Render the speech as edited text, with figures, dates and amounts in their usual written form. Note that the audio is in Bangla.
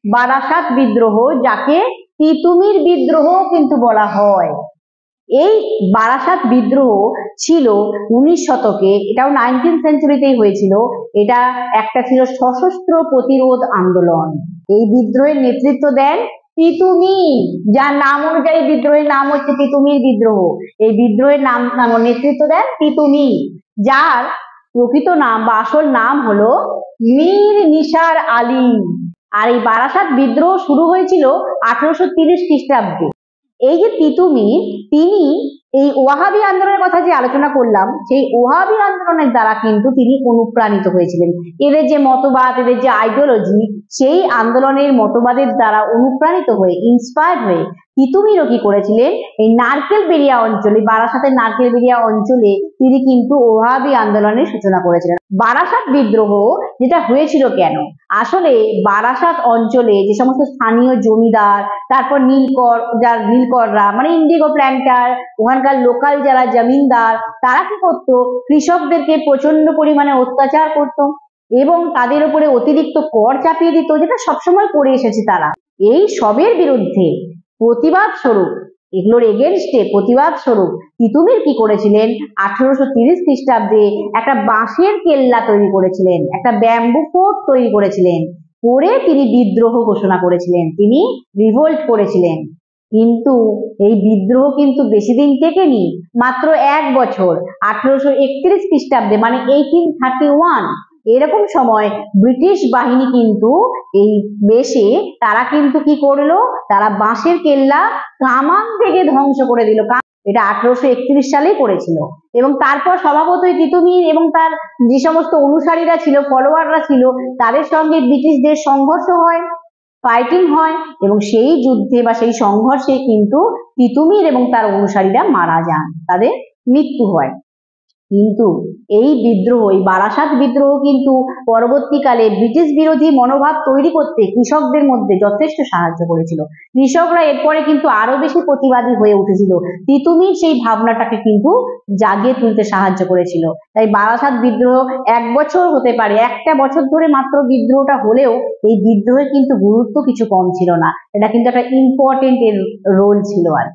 বারাসাত বিদ্রোহ, যাকে তিতুমির বিদ্রোহ কিন্তু বলা হয়। এই বারাসাত বিদ্রোহ ছিল 19 শতকে, এটাও 19th সেঞ্চুরিতেই হয়েছিল। এটা একটা ছিল সশস্ত্র প্রতিরোধ আন্দোলন। এই বিদ্রোহের নেতৃত্ব দেন তিতুমির, যার নাম অনুযায়ী বিদ্রোহের নাম হচ্ছে তিতুমির বিদ্রোহ। এই বিদ্রোহের নাম নেতৃত্ব দেন তিতুমির, যার প্রকৃত নাম বা আসল নাম হলো মীর নিসার আলী। আর এই বারাসাত বিদ্রোহ শুরু হয়েছিল 1830 খ্রিস্টাব্দে। এই যে তিতুমির, তিনি এই ওয়াহাবি আন্দোলনের কথা যে আলোচনা করলাম, সেই ওয়াহাবি আন্দোলনের দ্বারা কিন্তু তিনি অনুপ্রাণিত হয়েছিলেন। এদের যে মতবাদ, এদের যে আইডিওলজি, সেই আন্দোলনের মতবাদের দ্বারা অনুপ্রাণিত হয়ে, ইন্সপায়ার্ড হয়ে তিতুমিরও কি করেছিলেন, এই নারকেলবেড়িয়া অঞ্চলে, বারাসাতের নারকেলবেড়িয়া অঞ্চলে তিনি কিন্তু ওয়াহাবি আন্দোলনের সূচনা করেছিলেন। বারাসাত বিদ্রোহ যেটা হয়েছিল কেন, আসলে বারাসাত অঞ্চলে যে সমস্ত স্থানীয় জমিদার, তারপর নীলকররা মানে ইন্ডিগো প্ল্যান্টার, ওখানকার লোকাল যারা জমিনদার, তারা কি করতো, কৃষকদেরকে প্রচন্ড পরিমাণে অত্যাচার করত এবং তাদের উপরে অতিরিক্ত কর চাপিয়ে দিত, যেটা সবসময় করে এসেছে তারা। এই সবের বিরুদ্ধে প্রতিবাদ স্বরূপ, এগুলোর এগেনস্টে প্রতিবাদ স্বরূপ তিতুমির কি করেছিলেন, 1830 খ্রিস্টাব্দে একটা বাঁশের কেল্লা তৈরি করেছিলেন, একটা ব্যাম্বু ফোর্ট তৈরি করেছিলেন, করে তিনি বিদ্রোহ ঘোষণা করেছিলেন, তিনি রিভোল্ট করেছিলেন। কিন্তু এই বিদ্রোহ কিন্তু বেশি দিন টেকেনি, মাত্র 1 বছর। 1831 খ্রিস্টাব্দে মানে 1831 এরকম সময় ব্রিটিশ বাহিনী কিন্তু এই দেশে তারা কিন্তু কি করলো, তারা বাঁশের কেল্লা কামান থেকে ধ্বংস করে দিল। এটা 1831 সালেই করেছিল। এবং তারপর স্বভাবতই তিতুমির এবং তার যে সমস্ত অনুসারীরা ছিল, ফলোয়াররা ছিল, তাদের সঙ্গে ব্রিটিশদের সংঘর্ষ হয়, ফাইটিং হয়, এবং সেই যুদ্ধে বা সেই সংঘর্ষে কিন্তু তিতুমির এবং তার অনুসারীরা মারা যান, তাদের মৃত্যু হয়। কিন্তু এই বিদ্রোহ, এই বারাসাত বিদ্রোহ কিন্তু পরবর্তীকালে ব্রিটিশ বিরোধী মনোভাব তৈরি করতে কৃষকদের মধ্যে যথেষ্ট সাহায্য করেছিল। কৃষকরা এরপরে কিন্তু আরো বেশি প্রতিবাদী হয়ে উঠেছিল। তিতুমির সেই ভাবনাটাকে কিন্তু জাগিয়ে তুলতে সাহায্য করেছিল। তাই বারাসাত বিদ্রোহ 1 বছর হতে পারে, একটা বছর ধরে মাত্র বিদ্রোহটা হলেও এই বিদ্রোহের কিন্তু গুরুত্ব কিছু কম ছিল না। এটা কিন্তু একটা ইম্পর্টেন্ট রোল ছিল আর